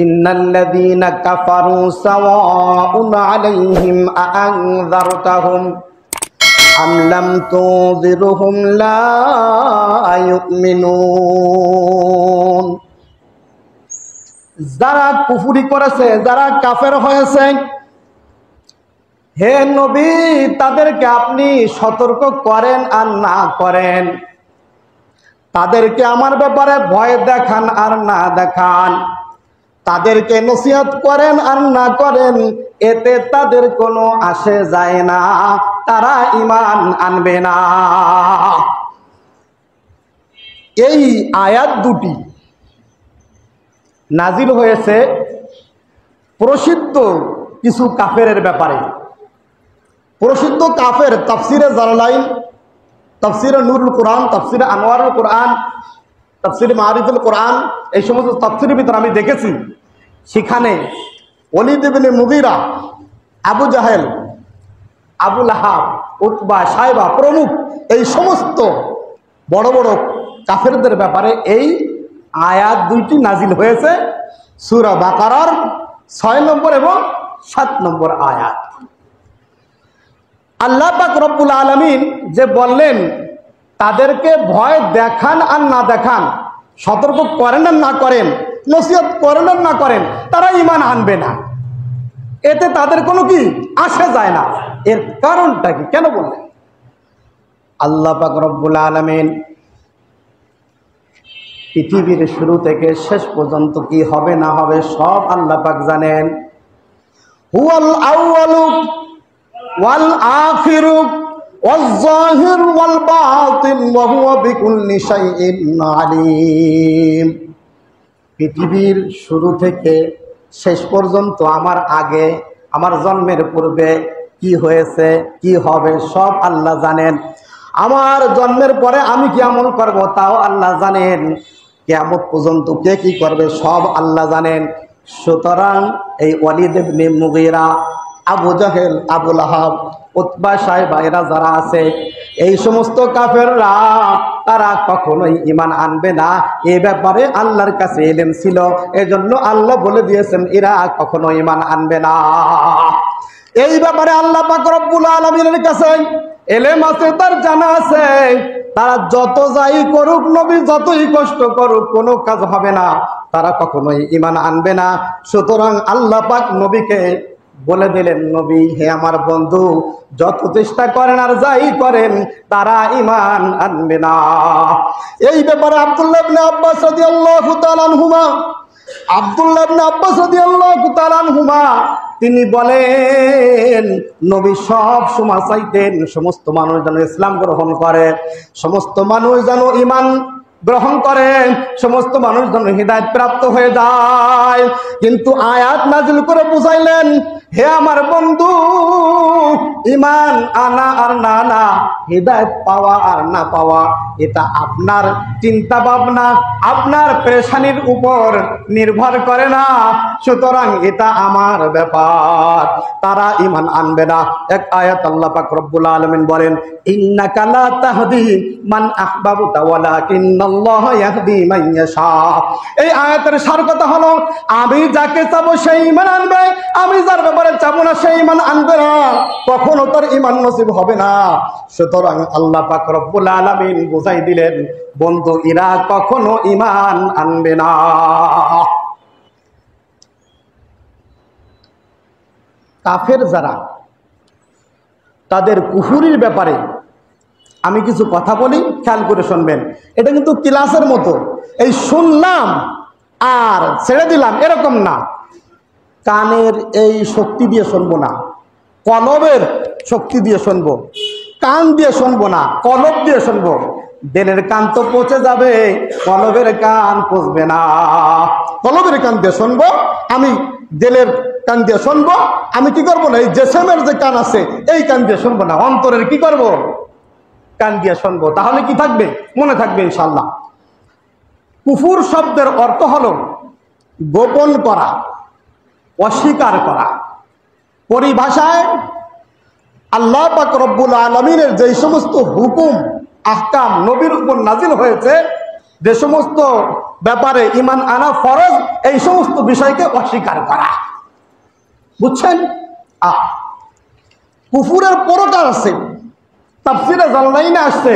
ইন্নাল্লাযীনা কাফারু সাওয়াউন আলাইহিম আআনযারতাহুম আম লাম তুযিরহুম লা ইউমিনুন। যারা কুফরি করেছে, যারা কাফের হয়েছে, হে নবী তাদেরকে আপনি সতর্ক করেন আর না করেন, তাদেরকে আমার ব্যাপারে ভয় দেখান আর না দেখান, তাদেরকে নসিহত করেন আর না করেন, এতে তাদের কোনো আসে যায় না, তারা ঈমান আনবে না। এই আয়াত দুটি নাজিল হয়েছে প্রসিদ্ধ কিছু কাফেরের ব্যাপারে। প্রসিদ্ধ কাফের তাফসিরে জালালাইন, তাফসিরে নূরুল কোরআন, তাফসিরে আনোয়ারুল কোরআন, তাফসিরে মারিফুল কোরআন, এই সমস্ত তাফসিরের ভিতরে আমি দেখেছি সেখানে ওলীদ ইবনে মুগীরা, আবু জাহেল, আবু লাহাব, উতবা, সাইবা প্রমুখ এই সমস্ত বড় বড় কাফেরদের ব্যাপারে এই আয়াত দুইটি নাজিল হয়েছে সূরা বাকারার 6 নম্বর এবং 7 নম্বর আয়াত। আল্লাহ পাক রব্বুল আলামিন যে বললেন তাদেরকে ভয় দেখান আর না দেখান, সতর্ক করেন আর না করেন, নসিহত করেন আর না করেন, তারা ঈমান আনবে না, এতে তাদের কোনো কি আসে যায় না। এর কারণটা কি, কেন বললেন? আল্লাহ পাক রব্বুল আলামিন পৃথিবীর শুরু থেকে শেষ পর্যন্ত কি হবে না হবে সব আল্লাহ পাক জানেন। হুয়াল আউয়ালু ওয়াল আখিরু ওয়াল যাহির ওয়াল বাতিন ওয়া হুয়া বিকুল্লি শাইইন আলীম। পৃথিবীর শুরু থেকে শেষ পর্যন্ত আমার আগে, আমার জন্মের পূর্বে কি হয়েছে কি হবে সব আল্লাহ জানেন। আমার জন্মের পরে আমি কি আমল করব তাও আল্লাহ জানেন। কিয়ামত পর্যন্ত কে কি করবে সব আল্লাহ জানেন। সুতরাং এই ওলীদ ইবনে মুগীরা, আবু জাহেল, আবু লাহাব, উতবা, সাইবা এরা যারা আছে, এই সমস্ত কাফেররা তারা কখনোই ঈমান আনবে না। এই ব্যাপারে আল্লাহর কাছে ইলম ছিল, এজন্য আল্লাহ বলে দিয়েছেন এরা কখনো ঈমান আনবে না। এই ব্যাপারে আল্লাহ পাক রব্বুল আলামিনের কাছে ইলম আছে, তার জানা আছে। তারা যত যাই করুক, নবী যতই কষ্ট করুক, কোনো কাজ হবে না, তারা কখনোই ঈমান আনবে না। সুতরাং আল্লাহ পাক নবীকে বলে দিলেন, নবী হে আমার বন্ধু, যত চেষ্টা করেন আর যাই করেন তারা ঈমান আনবে না। এই ব্যাপারে আব্দুল্লাহ ইবনে আব্বাস রাদিয়াল্লাহু তাআলা আনহুমা, আব্দুল্লাহ ইবনে আব্বাস রাদিয়াল্লাহু তাআলা আনহুমা তিনি বলেন, নবী সব সময় চাইতেন সমস্ত মানুষ যেন ইসলাম গ্রহণ করে, সমস্ত মানুষ যেন ঈমান গ্রহণ করে, সমস্ত মানুষ যেন হিদায়াত প্রাপ্ত হয়ে যায়। কিন্তু আয়াত নাজিল করে বুঝাইলেন, হে আমার বন্ধু, ঈমান আনা আর না আনা, হিদায়াত পাওয়া আর না পাওয়া, এটা আপনার চিন্তা ভাবনা, আপনার পেরেশানির উপর নির্ভর করে না। সুতরাং এটা আমার ব্যাপার, তারা ঈমান আনবে না। এক আয়াত আল্লাহ পাক রব্বুল আলামিন বলেন, ইন্নাকা লা তাহদি মান আহবাবতা ওয়ালাকিন্নাল্লাহা ইয়াহদি মান ইয়াশা। এই আয়াতের সার কথা হলো, আমি যাকে চাবো সেই ঈমান আনবে, আমি যার ব্যাপারে চাবো না সেই ঈমান আনবে না, কখনো তার ঈমান নসিব হবে না। সুতরাং আল্লাহ পাক রব্বুল আলামিন বুঝাই দিলেন, বন্ধু এরা কখনো ঈমান আনবে না। কাফের যারা, তাদের কুফরির ব্যাপারে আমি কিছু কথা বলি, খেয়াল করে শুনবেন। এটা কিন্তু ক্লাসের মতো, এই শুনলাম আর ছেড়ে দিলাম এরকম না। কানের এই শক্তি দিয়ে শুনবো না, কলবের শক্তি দিয়ে শুনবো, কান দিয়ে শুনবো না, কলব দিয়ে শুনবো। দিলের কান তো পচে যাবে, কলবের কান পচবে না। কলবের কান দিয়ে শুনবো, আমি দিলের কান দিয়ে শুনবো। আমি কি করবো না, এই জেসেমের যে কান আছে এই কান দিয়ে শুনবো না, অন্তরের কি করবো, কান দিয়ে শুনবো। তাহলে কি থাকবে, মনে থাকবে ইনশাআল্লাহ। কুফুর শব্দের অর্থ হলো গোপন করা, অস্বীকার করা। পরিভাষায় আল্লাহ পাক রব্বুল আলামিনের যে সমস্ত হুকুম আহকাম নবীর উপর নাজিল হয়েছে, যে সমস্ত ব্যাপারে ঈমান আনা ফরজ, এই সমস্ত বিষয়কে অস্বীকার করা। বুঝছেন? কুফুরের প্রকার আছে, তাফসীরে জালালাইনে আসছে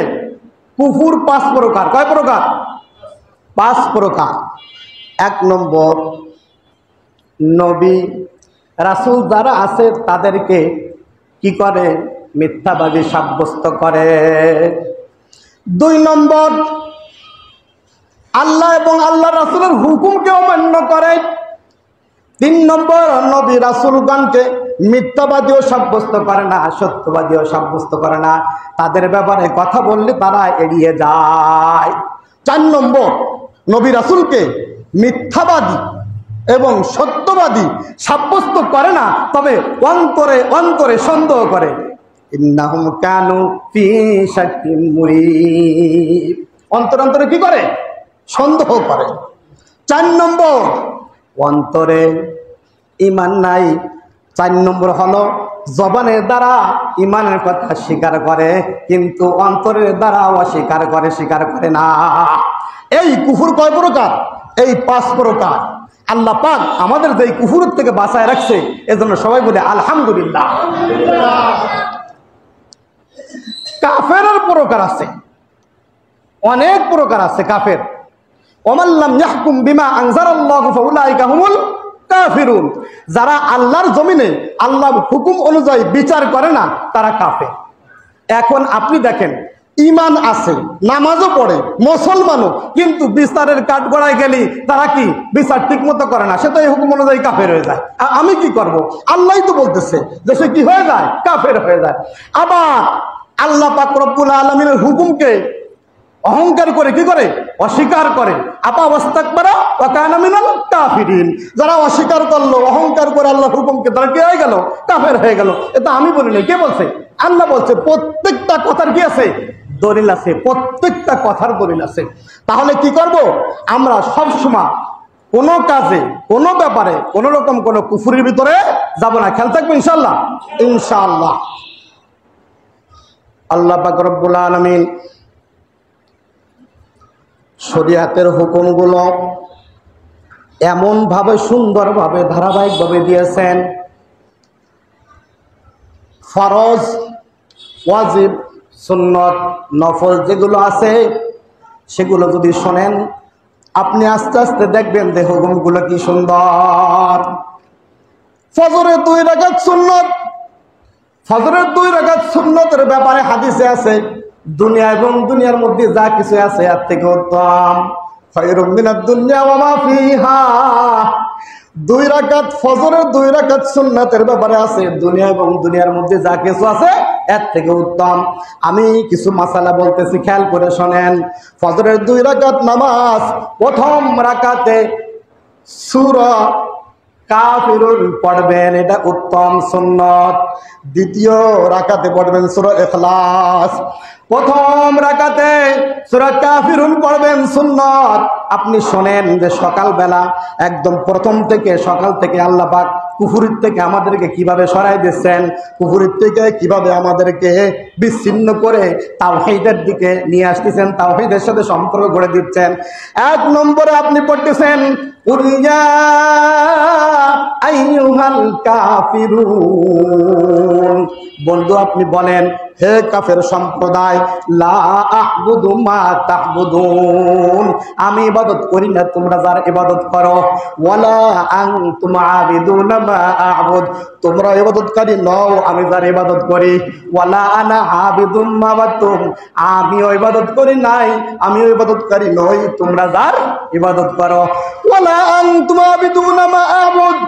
কুফুর 5 প্রকার। কয় প্রকার? 5 প্রকার। 1 নম্বর, নবী রাসূল যারা আছে তাদেরকে কি করে? মিথ্যাবাদী সাব্যস্ত করে। 2 নম্বর, আল্লাহ এবং আল্লাহ রাসূলের হুকুমকে অমান্য করে। 3 নম্বর, নবী রাসূলগণকে মিথ্যাবাদীও সাব্যস্ত করে না, সত্যবাদীও সাব্যস্ত করে না। তাদের ব্যাপারে কথা বললে তারা এড়িয়ে যায়। 4 নম্বর, নবী রাসূলকে মিথ্যাবাদী এবং সত্যবাদী সাব্যস্ত করে না, তবে অন্তরে অন্তরে সন্দেহ করে। ইন্নাহুম কানু ফি শাক্কিন মুরিব। অন্তরে অন্তরে কি করে? সন্দেহ করে। 4 নম্বর, অন্তরে ঈমান নাই। 4 নম্বর হলো জবানের দ্বারা ঈমানের কথা স্বীকার করে, কিন্তু অন্তরের দ্বারা অস্বীকার করে, স্বীকার করে না। এই কুফর কয় প্রকার? এই 5 প্রকার। আল্লাহ পাক আমাদের যে কুফর থেকে বাঁচায় রাখছে, এজন্য সবাই বলে আলহামদুলিল্লাহ। কাফেরের প্রকার আছে, অনেক প্রকার আছে কাফের। ওমান লাম ইয়াহকুম বিমা আনজালাল্লাহু ফাউলাইকা হুমুল কাফিরুন। যারা আল্লাহর জমিনে আল্লাহর হুকুম অনুযায়ী বিচার করে না, তারা কাফের। এখন আপনি দেখেন, ঈমান আছে, নামাজও পড়ে, মুসলমানও, কিন্তু বিচারের কাঠগড়ায় গেলি তারা কি বিচার ঠিক মতো করে না, সে তো এই হুকুম অনুযায়ী কাফের হয়ে যায়। আমি কি করব? আল্লাহই তো বলতেছে যে সে কি হয়ে যায়? কাফের হয়ে যায়। আবার আল্লাহ পাক রব্বুল আলামিনের হুকুমকে অহংকার করে কি করে? অস্বীকার করে। আপা ওয়াস্তাকবারা ওয়া কানা মিনাল কাফিরিন। যারা অস্বীকার করলো, অহংকার করে আল্লাহর হুকুমকে, তারা কি হয়ে গেল? কাফের হয়ে গেল। এটা আমি বলি না, কে বলছে? আল্লাহ বলছে। প্রত্যেকটা কথার কি আছে? দলিল আছে। প্রত্যেকটা কথার দলিল আছে। তাহলে কি করব? আমরা সব সময় কোনো কাজে, কোনো ব্যাপারে কোন রকম কোনো কুফরির ভিতরে যাব না। খেয়াল থাকবে ইনশাআল্লাহ। ইনশাআল্লাহ। আল্লাহ পাক রব্বুল আলামিন শরীয়তের হুকুমগুলো এমনভাবে সুন্দরভাবে ধারাবাহিকভাবে দিয়েছেন। ফরজ, ওয়াজিব, সুন্নত, নফল যেগুলো আছে সেগুলো যদি শোনেন, আপনি আস্তে আস্তে দেখবেন যে হুকুমগুলো কি সুন্দর। ফজরের 2 রাকাত সুন্নত। ফজরের 2 রাকাত সুন্নতের ব্যাপারে হাদিসে আছে, দুনিয়া এবং দুনিয়ার মধ্যে যা কিছু আছে এর থেকে উত্তম। খায়রুম মিনাদ দুনিয়া ওয়া মা ফিহা। 2 রাকাত ফজরের 2 রাকাত সুন্নতের ব্যাপারে আছে, দুনিয়া এবং দুনিয়ার মধ্যে যা কিছু আছে এর থেকে উত্তম। আমি কিছু মাসালা বলতেছি, খেয়াল করে শোনেন। ফজরের 2 রাকাত নামাজ, প্রথম রাকাতে সূরা কাফিরুন পড়বেন, এটা উত্তম সুন্নত। দ্বিতীয় রাকাতে পড়বেন সূরা ইখলাস। প্রথম রাকাতে সূরা কাফিরুন পড়বেন, সুন্নত। আপনি শোনেন যে সকালবেলা একদম প্রথম থেকে, সকাল থেকে আল্লাহ পাক কুফরির থেকে আমাদেরকে কিভাবে সরাই দিচ্ছেন, কুফরির থেকে কিভাবে আমাদেরকে বিচ্ছিন্ন করে তাওহীদের দিকে নিয়ে আসতেছেন, তাওহীদের সাথে সম্পর্ক গড়ে দিচ্ছেন। 1 নম্বরে আপনি পড়তেছেন কুল ইয়া আইয়ুহাল কাফিরুন। বন্ধু আপনি বলেন, হে কাফের সম্প্রদায়, লা আ'বুদু মা তা'বুদুন, আমি ইবাদত করি না তোমরা যার ইবাদত করো। ওয়ালা আনতুম আবিদুনা মা আ'বুদ, তোমরা ইবাদতকারী নও আমি যার ইবাদত করি। ওয়ালা আনা আবিদুম মা আবাদতুম, আমিও ইবাদত করি নাই, আমিও ইবাদতকারী নই তোমরা যার ইবাদত করো। ওয়ালা আনতুম আবিদুনা মা আ'বুদ,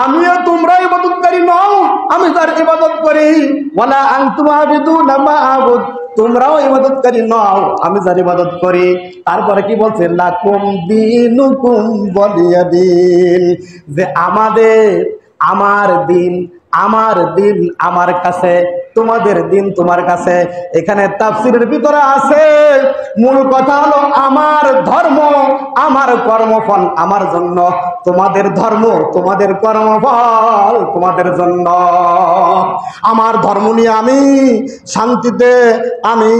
আমিও তোমরা ইবাদতকারী নও আমি যার ইবাদত করি। ওয়ালা আনতুম আবিদুনা মা আ'বুদ, তোমরাও ইবাদতকারী নও আমি যার ইবাদত করি। তারপরে কি বলছে? লাকুম দীনুকুম ওয়ালিয়া দীন, যে আমার দিন আমার কাছে, তোমাদের দিন তোমার কাছে। এখানে তাফসীরের ভিতরে আছে, মূল কথা হলো আমার ধর্ম, আমার কর্মফল আমার জন্য, তোমাদের ধর্ম তোমাদের কর্মফল তোমাদের জন্য। আমার ধর্ম নিয়ে আমি শান্তিতে, আমি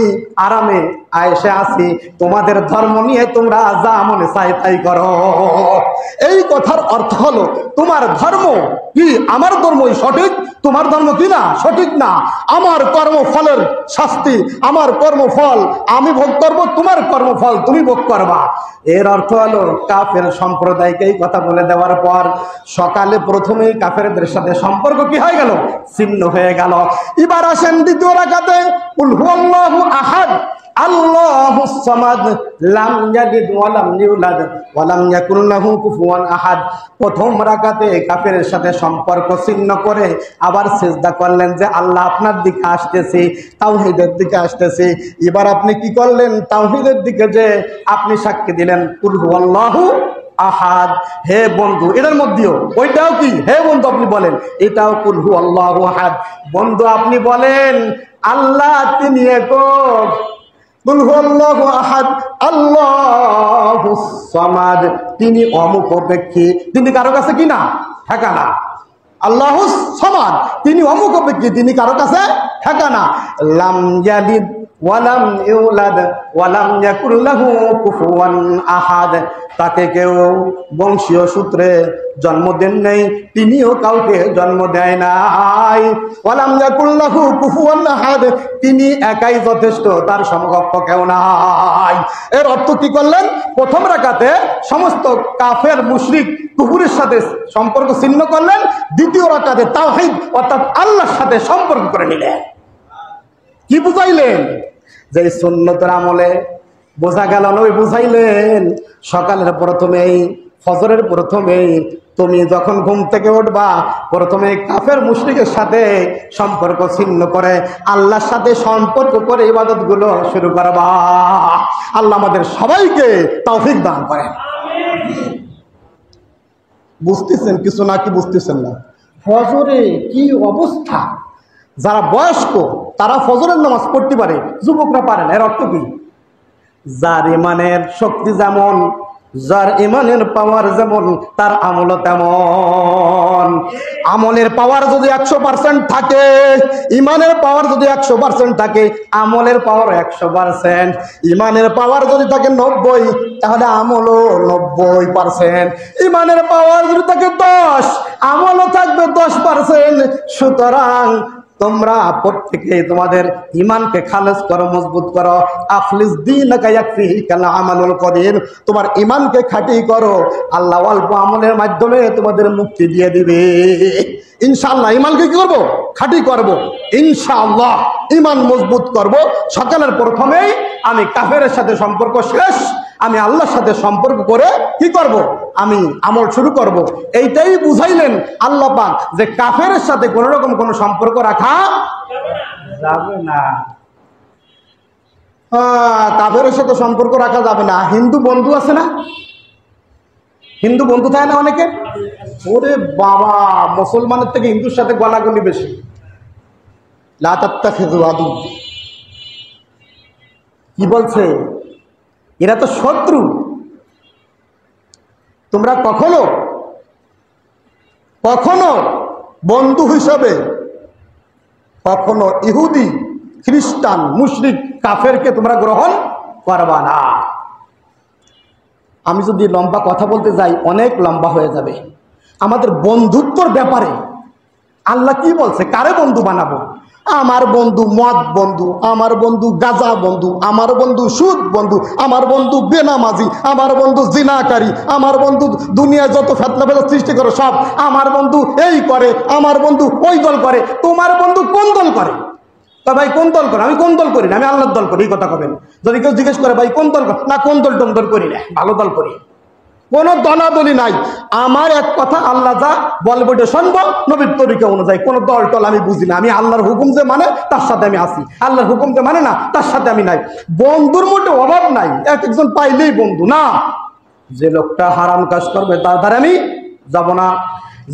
আরামে আয়েশে আছি, তোমাদের ধর্ম নিয়ে তোমরা যা মনে চাই তাই করো। এই কথার অর্থ হলো তোমার ধর্ম কি আমার ধর্মই সঠিক, তোমার ধর্ম কি না সঠিক না। আমার কর্মফলের শাস্তি, আমার কর্মফল আমি ভোগ করব, তোমার কর্মফল তুমি ভোগ করবা। এর অর্থ হলো কাফের সম্প্রদায়কে এই কথা বলে দেওয়ার পর সকালে প্রথমেই কাফেরদের সাথে সম্পর্ক কি হয়ে গেল, ছিন্ন হয়ে গেল। এবার আসেন দ্বিতীয় রাকাতে, কুল হুয়াল্লাহু আহাদ আল্লাহুস সামাদ লাম ইয়ালিদ ওয়া লাম ইউলাদ ওয়া লাম ইয়াকুল লাহু কুফুয়ান আহাদ। প্রথম রাকাতে কাফেরের সাথে সম্পর্ক ছিন্ন করে আবার সিজদা করলেন যে আল্লাহ আপনার দিকে আসতেছি, তাওহীদের দিকে আসতেছি। এবার আপনি কি করলেন, তাওহীদের দিকে যে আপনি সাক্ষী দিলেন কুল হুয়াল্লাহু আহাদ। হে বন্ধু, এটার মধ্যেও ওইটাও কি, হে বন্ধু আপনি বলেন এটাও কুল হুয়াল্লাহু আহাদ। বন্ধু আপনি বলেন আল্লাহ তিনি একক, কুল হুয়াল্লাহু আহাদ আল্লাহুস সামাদ, তিনি অমুখাপেক্ষী, তিনি কারো কাছে কি না ঠিকানা। আল্লাহুস সামাদ, তিনি অমুখাপেক্ষী, তিনি কারো কাছে ঠিকানা। লাম ইয়ালিদ ওয়া লাম ইউলাদ ওয়া লাম ইয়াকুল লাহু কুফুয়ান আহাদ, তাকে কেউ বংশীয় সূত্রে জন্ম দেন নাই, তিনিও কাউকে জন্ম দেয় নাই। ওয়া লাম ইয়াকুল লাহু কুফুয়ান আহাদ, তিনি একাই যথেষ্ট, তার সমকক্ষ কেউ নাই। এর অর্থ কি করলেন, প্রথম রাকাতে সমস্ত কাফের মুশরিক কুফরের সাথে সম্পর্ক ছিন্ন করলেন, দ্বিতীয় রাকাতে তাওহীদ অর্থাৎ আল্লাহর সাথে সম্পর্ক করে নিলেন। কি বুঝাইলেন, যে সুন্নতের আমলে বোঝা গেল না, ওই বুঝাইলেন সকালের প্রথমেই ফজরের প্রথমেই তুমি যখন ঘুম থেকে উঠবা প্রথমে কাফের মুশরিকের সাথে সম্পর্ক ছিন্ন করে আল্লাহর সাথে সম্পর্ক করে ইবাদতগুলো শুরু করবা। আল্লাহ আমাদের সবাইকে তৌফিক দান করেন। বুঝতেছেন কিছু নাকি বুঝতেছেন না? ফজরে কি অবস্থা, যারা বয়স্ক তারা ফজরের নামাজ পড়তে পারে, যুবকরা পারে না। এর অর্থ কি, যার ইমানের শক্তি যেমন, যার ইমানের পাওয়ার যেমন, তার আমলও তেমন। আমলের পাওয়ার যদি 100% থাকে, ইমানের পাওয়ার যদি 100% থাকে, আমলের পাওয়ার 100%। ইমানের পাওয়ার যদি থাকে 90, তাহলে আমলও 90%। ইমানের পাওয়ার যদি থাকে 10, আমলও থাকবে 10%। সুতরাং তোমরা প্রত্যেকে তোমাদের ইমানকে খালেস করো, মজবুত করো। আখলিস দীনাকা ইয়াকফিকাল আমালুল কদির, তোমার ইমানকে খাঁটি করো, আল্লাহ অল্প আমলের মাধ্যমে তোমাদের মুক্তি দিয়ে দিবে ইনশাআল্লাহ। ইমানকে কি করব, খাঁটি করব ইনশাআল্লাহ, ইমান মজবুত করব। সকালের প্রথমেই আমি কাফেরের সাথে সম্পর্ক শেষ, আমি আল্লাহর সাথে সম্পর্ক করে কি করব, আমি আমল শুরু করব। এইটাই বুঝাইলেন আল্লাহ পাক যে কাফেরের সাথে কোন রকম কোন সম্পর্ক রাখা যাবে না। কাফেরের সাথে সম্পর্ক রাখা যাবে না। হিন্দু বন্ধু আছে না, হিন্দু বন্ধু থাকে না অনেকে? ওরে বাবা, মুসলমানের থেকে হিন্দুর সাথে গলাগলি বেশি। লা তাত্তাখিযু আদু, কি বলছে, এরা তো শত্রু। তোমরা কখনো কখনো বন্ধু হিসাবে কখনো ইহুদি, খ্রিস্টান, মুশরিক, কাফেরকে তোমরা গ্রহণ করবা না। আমি যদি লম্বা কথা বলতে যাই অনেক লম্বা হয়ে যাবে। আমাদের বন্ধুত্বর ব্যাপারে আল্লাহ কি বলছে, কারে বন্ধু বানাবো? আমার বন্ধু মদ বন্ধু, আমার বন্ধু গাঁজা বন্ধু, আমার বন্ধু সুদ বন্ধু, আমার বন্ধু বেনামাজি, আমার বন্ধু জিনাকারী, আমার বন্ধু দুনিয়ায় যত ফেতনা ফেতনা সৃষ্টি করে সব আমার বন্ধু এই করে, আমার বন্ধু ওই দল করে। তোমার বন্ধু কোন দল করে? ভাই কোন দল করে? আমি কোন দল করি না, আমি আল্লাহর দল করি। এই কথা কবেন। যদি কেউ জিজ্ঞেস করে ভাই কোন দল, না কোন দল টম দল করি না, ভালো দল করি, কোন দলাদলি নাই। আমার এক কথা, আল্লাহ যা বলবে ওটা শুনবো, নবীর তরিকা অনুযায়ী। কোন দল টল আমি বুঝি না। আমি আল্লাহর হুকুম যে মানে তার সাথে আমি আছি, আল্লাহর হুকুম যে মানে না তার সাথে আমি নাই। বন্ধুর মধ্যে অভাব নাই, এক একজন পাইলেই বন্ধু না। যে লোকটা হারাম কাজ করবে তার ধারে আমি যাব না।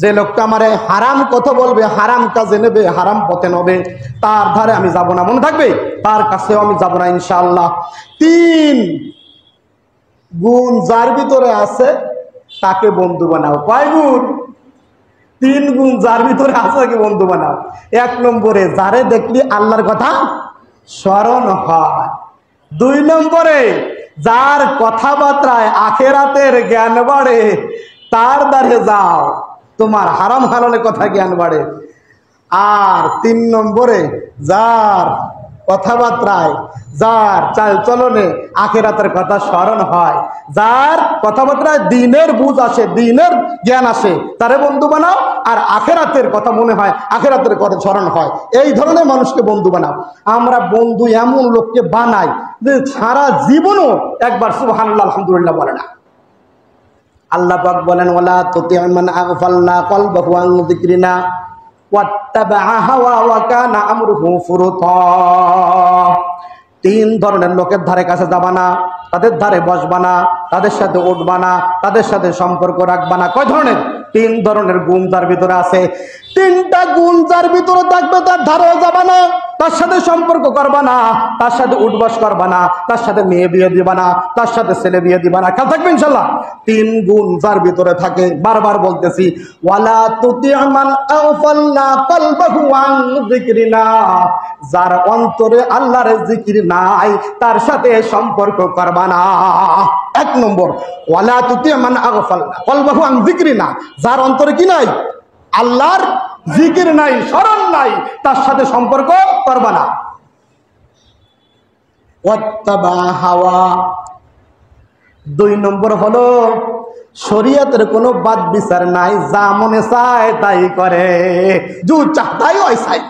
যে লোকটা আমারে হারাম কথা বলবে, হারাম কাজে নেবে, হারাম পথে নেবে, তার ধারে আমি যাব না। মনে থাকবে, তার কাছেও আমি যাব না ইনশাআল্লাহ। 3 গুণ যার ভিতরে আছে তাকে বন্ধু বানাও। কয় গুণ? 3 গুণ যার ভিতরে আছে তাকে বন্ধু বানাও। 1 নম্বরে, যারে দেখলি আল্লাহর কথা স্মরণ হয়। দুই নম্বরে যার কথাবার্তায় আখেরাতের জ্ঞান বাড়ে তার দ্বারে যাও, তোমার হারাম হালালের কথা জ্ঞান বাড়ে। আর তিন নম্বরে যার কথাবার্তায়, যার চাল চলনে আখেরাতের কথা স্মরণ হয়, যার কথাবার্তায় দিনের বুঝ আসে, দিনের জ্ঞান আসে, তারে বন্ধু বানাও। আর আখেরাতের কথা মনে হয়, আখেরাতের কথা স্মরণ হয়, এই ধরনের মানুষকে বন্ধু বানাও। আমরা বন্ধু এমন লোককে বানাই যে সারা জীবনও একবার সুবহানাল্লাহ আলহামদুলিল্লাহ বলে না। আল্লাহ পাক বলেন, ওয়ালা তুতি' মান আগফালনা কলবাহু আন যিকরিনা ওয়াত্তাবা'a হাওয়া ওয়া কানা আমরুহু ফুরুতা। তিন ধরনের লোকের ধারে কাছে যাবা না, তাদের ধারে বসবা না, তাদের সাথে উঠবা না, তাদের সাথে সম্পর্ক রাখবা না। কয় ধরনের? তিন ধরনের গুণ তার ভিতরে আছে। তিনটা গুণ যার ভিতরে থাকবে তার ধারেও যাবা না, তার সাথে সম্পর্ক করবা না, তার সাথে উঠবাস করবা না, তার সাথে মেয়ে বিয়ে দিবা না, তার সাথে ছেলে বিয়ে দিবা না। খেয়াল থাকবে ইনশাল্লাহ। তিন গুণ যার ভিতরে থাকে, বারবার বলতেছি, ওয়ালা তুতি' মান আগফালনা কলবাহু আন যিকরিনা, যার অন্তরে আল্লাহর জিকির নাই তার সাথে সম্পর্ক করবা না। এক নম্বর, ওয়ালা তুতি' মান আগফালনা কলবাহু আন যিকরিনা, যার অন্তরে কি নাই? আল্লাহর জিকির নাই, স্মরণ নাই, তার সাথে সম্পর্ক করবা না। ওয়াত্তাবা' হাওয়া, দুই নম্বর হলো শরীয়তের কোনো বাদ বিচার নাই, যা মনে চায় তাই করে। জু চাহতাই ওই চাই,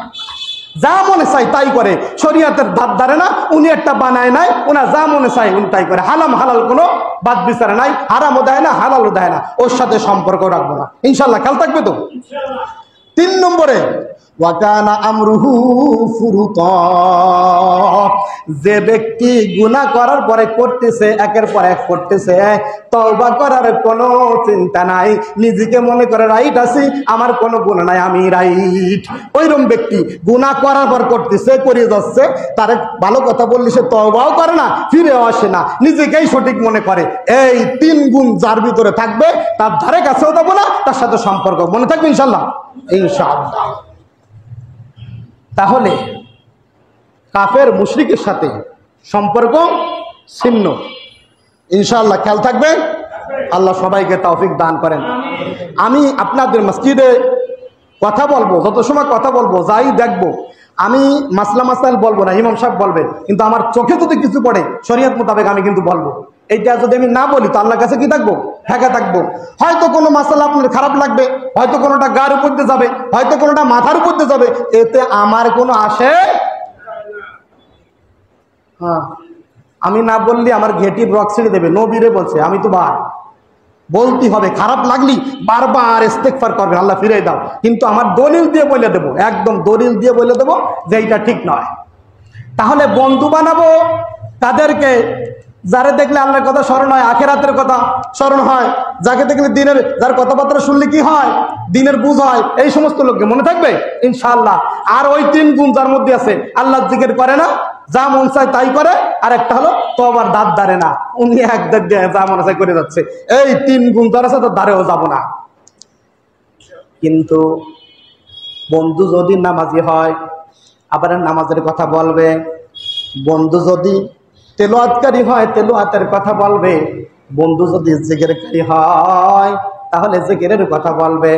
যা মনে চাই তাই করে। শরীয়তের ধার ধারে না, উনি একটা বানায় নাই, ওনার যা মনে চাই উনি তাই করে। হালাম হালাল কোনো বাদ বিচার নাই, হারামও দেয় না, হালালও দেয় না, ওর সাথে সম্পর্ক রাখবো না। ইনশাল্লাহ খেয়াল থাকবে তো। তিন নম্বরে, ওয়া কানা আমরুহু ফুরুতা, যে ব্যক্তি গুনাহ করার পরে করতেছে, একের পর এক করতেছে, তওবা করার কোনো চিন্তা নাই, নিজেকে মনে করে রাইট আছি, আমার কোনো গুনাহ নাই, আমি রাইট। ওইরকম ব্যক্তি গুনাহ করার পর করতেছে, করে যাচ্ছে, তার ভালো কথা বললে সে তওবাও করে না, ফিরেও আসে না, নিজেকেই সঠিক মনে করে। এই তিন গুণ যার ভিতরে থাকবে তার ধারে কাছেও যাবো না, তার সাথে সম্পর্ক মনে থাকবে ইনশাল্লাহ। ইনশাআল্লাহ। তাহলে কাফের মুশরিকের সাথে সম্পর্ক ছিন্ন, ইনশাআল্লাহ খেয়াল থাকবে। আল্লাহ সবাইকে তৌফিক দান করেন। আমি আপনাদের মসজিদে কথা বলবো, যত সময় কথা বলবো, যাই দেখবো, আমি মাসলা মাসাইল বলবো না, ইমাম সাহেব বলবেন, কিন্তু আমার চোখে যদি কিছু পড়ে শরীয়ত মোতাবেক আমি কিন্তু বলবো। এইটা যদি আমি না বলি তো আল্লাহর কাছে কি থাকবো? ঢাকা থাকবো। হয়তো কোনো মাসালা আপনার খারাপ লাগবে, হয়তো কোনোটা গার উপর দিয়ে যাবে, হয়তো কোনোটা মাথার উপর দিয়ে যাবে, এতে আমার কোনো আসে। হ্যাঁ, আমি না বললে আমার ঘেটি ব্রক ছেড়ে দেবে, নবীরে বলছে, আমি তো বার বলতে হবে। খারাপ লাগলি বারবার ইস্তেগফার করবেন, আল্লাহ ফিরিয়ে দাও, কিন্তু আমার দলিল দিয়ে বলে দেবো, একদম দলিল দিয়ে বলে দেবো যে এইটা ঠিক নয়। তাহলে বন্ধু বানাবো তাদেরকে যারে দেখলে আল্লাহর কথা স্মরণ হয়, আখেরাতের কথা স্মরণ হয়, যাকে দেখলে দিনের, যার কথাবার্তা শুনলে কি হয়, দিনের বুঝ হয়, এই সমস্ত লোককে মনে থাকবে ইনশাআল্লাহ। আর ওই তিন গুণ যার মধ্যে আছে, আল্লাহ জিকির করে না, যা মন চায় তাই করে, আর একটা হলো তওবার দাঁত দাঁড়ে না, উনি এক দাঁত দিয়ে যা মনে চায় করে যাচ্ছে। এই তিন গুণ যার আছে তার দাঁড়েও যাবো না। কিন্তু বন্ধু যদি নামাজি হয়, আবার নামাজের কথা বলবে, বন্ধু যদি তেলাওয়াতকারী হয় তেলাওয়াতের কথা বলবে, বন্ধু যদি জিকিরকারী হয় তাহলে জিকিরের কথা বলবে।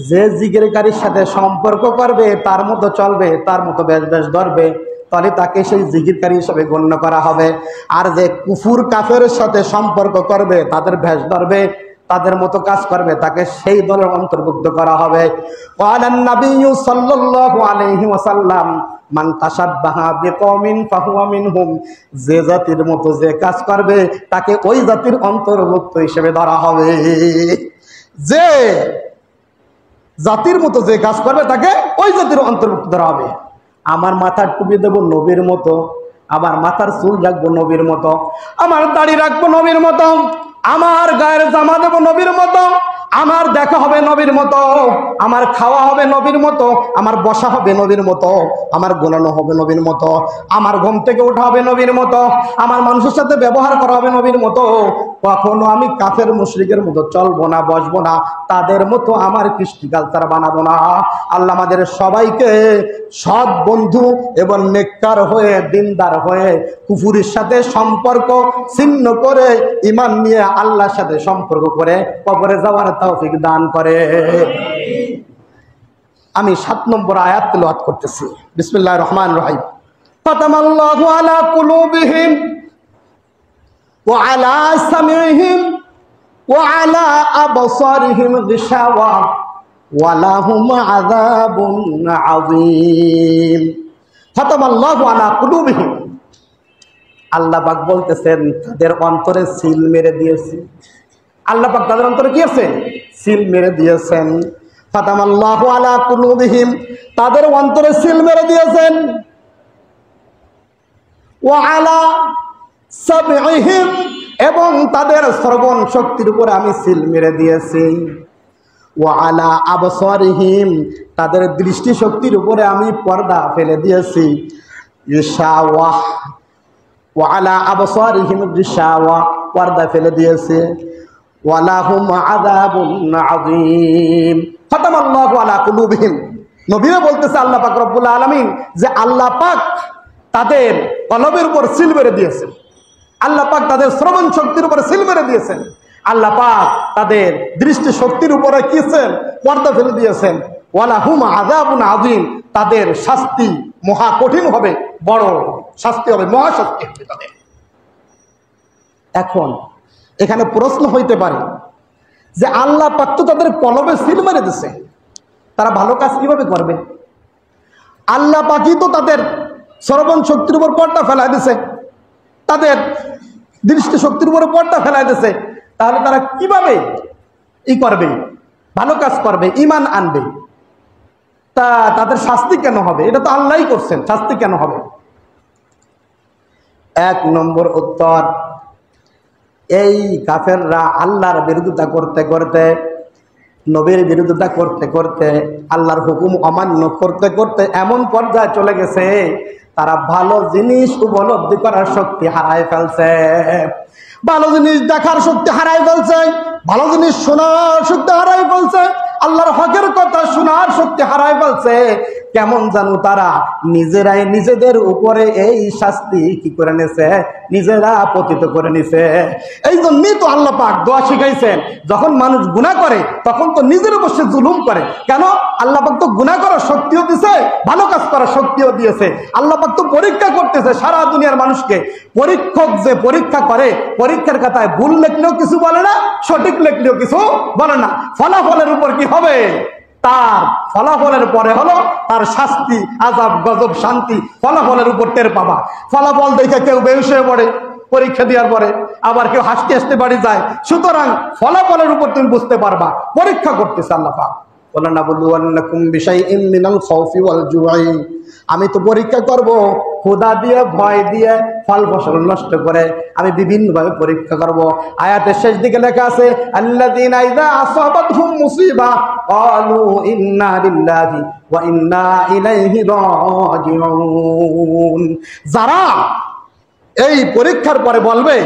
যে জিকিরকারীর সাথে সম্পর্ক করবে, তার মতো চলবে, তার মতো বেশ ধরবে, তাহলে তাকে সেই জিকিরকারী হিসেবে গণ্য করা হবে। আর যে কুফুর কাফের সাথে সম্পর্ক করবে, তাদের ভেষ ধরবে, তাদের মতো কাজ করবে, তাকে সেই দলের অন্তর্ভুক্ত করা হবে। ক্বালান নাবিয়্যু সাল্লাল্লাহু আলাইহি ওয়াসাল্লাম, মান তাশাব্বাহা বিকওমিন ফাহুয়া মিনহুম, যে জাতির মতো যে কাজ করবে তাকে ওই জাতির অন্তর্ভুক্ত হিসেবে ধরা হবে। যে জাতির মতো যে কাজ করবে তাকে ওই জাতির অন্তর্ভুক্ত ধরা হবে। আমার মাথার টুপি দেবো নবীর মতো, আমার মাথার চুল রাখবো নবীর মতো, আমার দাড়ি রাখবো নবীর মতো, আমার গায়ের জামা দেবো নবীর মতো, আমার দেখা হবে নবীর মতো, আমার খাওয়া হবে নবীর মতো, আমার বসা হবে নবীর মতো, আমার গোনানো হবে নবীর মতো, আমার ঘুম থেকে ওঠা হবে নবীর মতো, আমার মানুষের সাথে ব্যবহার করা হবে নবীর মতো। কখনো আমি কাফের মুশরিকের মতো চলবো না, বসবো না, তাদের মতো আমার কৃষ্টি কালচার বানাবো না। আল্লাহ আমাদের সবাইকে সৎ বন্ধু এবং নেককার হয়ে দিনদার হয়ে কুফুরের সাথে সম্পর্ক ছিন্ন করে ঈমান নিয়ে আল্লাহর সাথে সম্পর্ক করে কবরে যাওয়ার তৌফিক দান করে। আমি 7 নম্বর আয়াত তেলাওয়াত করতেছি। বিসমিল্লাহির রহমানির রহিম। ফাতামাল্লাহু আলা কুলুবিহিম ওয়া আলা সামিহিম ওয়া আলা আবসারিহিম গিশাওয়া ওয়া লাহুম আযাবুন আযীম। ফাতামাল্লাহু আলা কুলুবিহিম, আল্লাহ পাক বলতেছেন তাদের অন্তরে সিল মেরে দিয়েছি। আল্লাহ পাক তাদের অন্তরে কি আছে? সিল মেরে দিয়েছেন। ফাতামাল্লাহু আলা কুলুবিহিম, তাদের অন্তরে সিল মেরে দিয়েছেন। ওয়া আলা সামিহিম, এবং তাদের শ্রবণ শক্তির উপরে আমি সিল মেরে দিয়েছি। ওয়া আলা আবসারিহিম, তাদের দৃষ্টি শক্তির উপরে আমি পর্দা ফেলে দিয়েছি। গিশাওয়া, ওয়া আলা আবসারিহিম গিশাওয়া, পর্দা ফেলে দিয়েছে। ওয়া লাহুম আযাবুন আযীম। ফাতামাল্লাহু আলা কুলুবিহিম, নবীও বলতেছে আল্লাহ পাক রব্বুল আলামিন যে আল্লাহ পাক তাদের কলবের উপর সিল মেরে দিয়েছেন। আল্লাহ পাক তাদের শ্রবণ শক্তির উপরে সিল মেরে দিয়েছেন। আল্লাহ পাক তাদের দৃষ্টি শক্তির উপরে কিছেন? পর্দা ফেলে দিয়েছেন। ওয়া লাহুম আযাবুন আযীম, তাদের শাস্তি মহা কঠিন হবে, বড় শাস্তি হবে, মহা শাস্তি হবে তাদের। এখন এখানে প্রশ্ন হইতে পারে যে আল্লাহ পাক তো তাদের কলবে সিল মেরে দিয়েছে, তারা ভালো কাজ কিভাবে করবে? আল্লাহ পাকই তো তাদের শ্রবণ শক্তির উপর পর্দা ফেলাই দিয়েছে, তাদের দৃষ্টি শক্তির উপরে পর্দা ফেলাই দিয়েছে, তাহলে তারা কিভাবে করবে, ভালো কাজ করবে, ঈমান আনবে? তা তাদের শাস্তি কেন হবে? এটা তো আল্লাহই করছেন, শাস্তি কেন হবে? 1 নম্বর উত্তর, এই কাফেররা আল্লাহর বিরোধিতা করতে করতে, নবীর বিরোধিতা করতে করতে, আল্লাহর হুকুম অমান্য করতে করতে এমন পর্যায়ে চলে গেছে তারা ভালো জিনিস উপলব্ধি করার শক্তি হারায় ফেলছে, ভালো জিনিস দেখার শক্তি হারায় ফেলছে, ভালো জিনিস শোনার শক্তি হারায় ফেলছে, আল্লাহর হকের কথা শোনার শক্তি হারায় ফেলছে। কেমন জানো তারা নিজেরাই নিজেদের উপরে এই শাস্তি কি করে নিছে? নিজেরা পতিত করে নিছে। এই জন্যই তো আল্লাহ পাক দোয়া শিখাইছেন, যখন মানুষ গুনাহ করে তখন তো নিজের উপর সে জুলুম করে। কেন? আল্লাহ পাক তো গুনাহ করার শক্তিও দিয়েছে, ভালো কাজ করার শক্তিও দিয়েছে। আল্লাহ পাক তো পরীক্ষা করতেছে সারা দুনিয়ার মানুষকে। পরীক্ষক যে পরীক্ষা করে, পরীক্ষার খাতায় ভুল লিখলেও কিছু বলে না, সঠিক লিখলেও কিছু বলে না। ফলাফলের উপর কি হবে? তার ফলাফলের পরে হলো তার শাস্তি, আযাব, গজব, শান্তি। ফলাফলের উপর টের পাবা। ফলাফল দেখে কেউ বেহুশ হয়ে পড়ে পরীক্ষা দেওয়ার পরে, আবার কেউ হাসতে হাসতে বাড়ি যায়। সুতরাং ফলাফলের উপর তুমি বুঝতে পারবা পরীক্ষা করতেছে আল্লাহ পাক। ওয়ালানাবলুওয়ান্নাকুম বিশাইইম মিনাল খাউফি ওয়াল জুই, আমি তো পরীক্ষা করব ক্ষুধা দিয়ে, ভয় দিয়ে, ফল ফসল নষ্ট করে আমি বিভিন্নভাবে পরীক্ষা করব। আয়াতের শেষ দিকে লেখা আছে আল্লাযীনা ইযা আসাবাতহুম মুসিবা ক্বালু ইন্না লিল্লাহি ওয়া ইন্না ইলাইহি রাজিউন, যারা এই পরীক্ষার পরে বলবে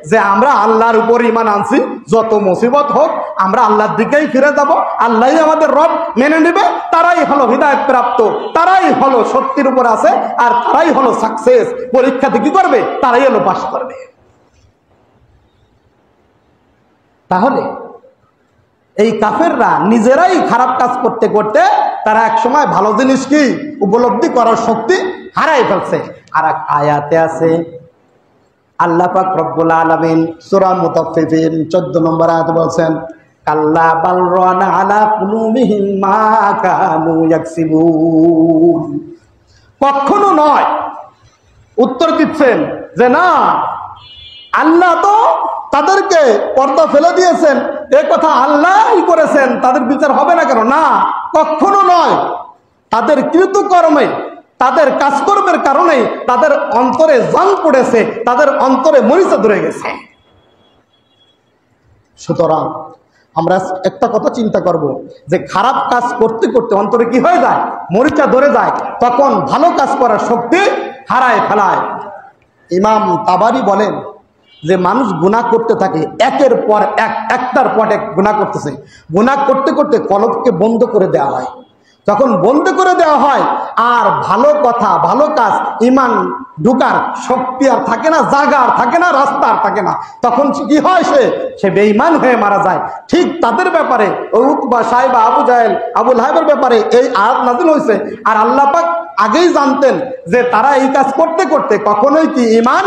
যে আমরা আল্লাহর উপর ঈমান আনছি, যত মুসিবত হোক আমরা আল্লাহর দিকেই ফিরে যাব, আল্লাহই আমাদের রব, মেনে নেবে, তারাই হলো হিদায়াত প্রাপ্ত, তারাই হলো সত্যের উপর আছে, আর তারাই হলো সাকসেস। পরীক্ষাতে কি করবে? তারাই হলো পাস করবে। তাহলে এই কাফেররা নিজেরাই খারাপ কাজ করতে করতে তারা এক সময় ভালো জিনিস কি উপলব্ধি করার শক্তি হারাই ফেলছে। আর এক আয়াতে আছে আল্লাহ পাক রব্বুল আলামিন সূরা মুতাফফিফিন 14 নম্বর আয়াতে বলেন কাল্লা বাল রানা আলা কুলুবিহিম মা কানু ইয়াকসিবুন, কখনো নয়। উত্তর দিচ্ছেন যে না, আল্লাহ তো তাদেরকে পর্দা ফেলে দিয়েছেন, এ কথা আল্লাহই করেছেন, তাদের বিচার হবে না কেন? না, কখনো নয়। তাদের কৃতকর্মে, তাদের কাজকর্মের কারণে তাদের অন্তরে জং পড়েছে, তাদের অন্তরে মরিচা ধরে গেছে। সুতরাং আমরা একটা কথা চিন্তা করব যে খারাপ কাজ করতে করতে অন্তরে কি হয়ে যায়? মরিচা ধরে যায়, তখন ভালো কাজ করার শক্তি হারায় ফেলায়। ইমাম তাবারি বলেন যে মানুষ গুনাহ করতে থাকে, একের পর এক, একটার পর এক গুনাহ করতেছে, গুনাহ করতে করতে কলবকে বন্ধ করে দেওয়া হয়। যখন বন্ধ করে দেওয়া হয় আর ভালো কথা ভালো কাজ ঈমান ঢুকার শক্তি আর থাকে না, জায়গা আর থাকে না, রাস্তা আর থাকে না, তখন কি হয়, সে বেঈমান হয়ে মারা যায়। ঠিক তাদের ব্যাপারে উতবা, সাইবা, আবু জাহেল, আবু লাহাবের ব্যাপারে এই আয়াত নাযিল হয়েছে। আর আল্লাহ পাক আগেই জানতেন যে তারা এই কাজ করতে করতে কখনোই কি ঈমান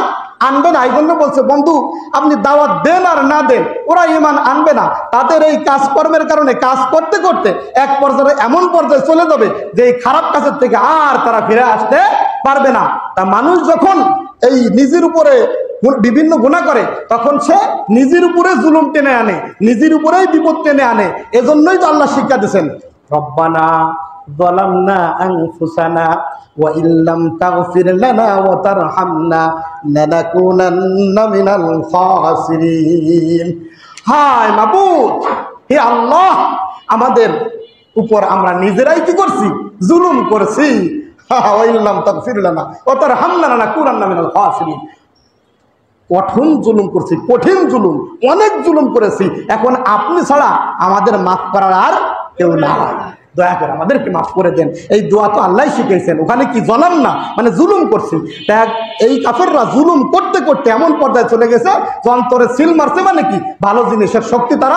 আনবে না। এই জন্য বলছে, বন্ধু আপনি দাওয়াত দেন আর না দেন, ওরা ঈমান আনবে না। তাদের এই কাজকর্মের কারণে কাজ করতে করতে এক পর্যায়ে এমন পর্যায়ে চলে যাবে যে এই খারাপ কাজের থেকে আর তারা ফিরে আসতে পারবে না। তা মানুষ যখন এই নিজের উপরে বিভিন্ন গুনাহ করে, তখন সে নিজের উপরে জুলুম টেনে আনে, নিজের উপরেই বিপদ টেনে আনে। এজন্যই তো আল্লাহ শিক্ষা দিয়েছেন, রব্বানা যালামনা আনফুসানা ওয়া ইল্লাম তাগফির লানা ওয়া তারহামনা লানাকুনান্না মিনাল খাসিরিন। হায় মাবুদ, হে আল্লাহ, আমাদের উপর আমরা নিজেরাই কি করছি, জুলুম করছি। ওয়া ইল্লাম তাগফির লানা ওয়া তারহামনা লানাকুনান্না মিনাল খাসিরিন। কঠিন জুলুম করছি, কঠিন জুলুম, অনেক জুলুম করেছি। এখন আপনি ছাড়া আমাদের মাফ করার আর কেউ না, দয়া করে আমাদেরকে মাফ করে দেন। এই দোয়া তো আল্লাহ শিখিয়েছেন। ওখানে কি জলাম না, মানে জুলুম করছি। এই কাফেররা জুলুম করতে করতে এমন পর্যায়ে চলে গেছে, অন্তরে সিল মারছে, মানে কি ভালো জিনিসের শক্তি তারা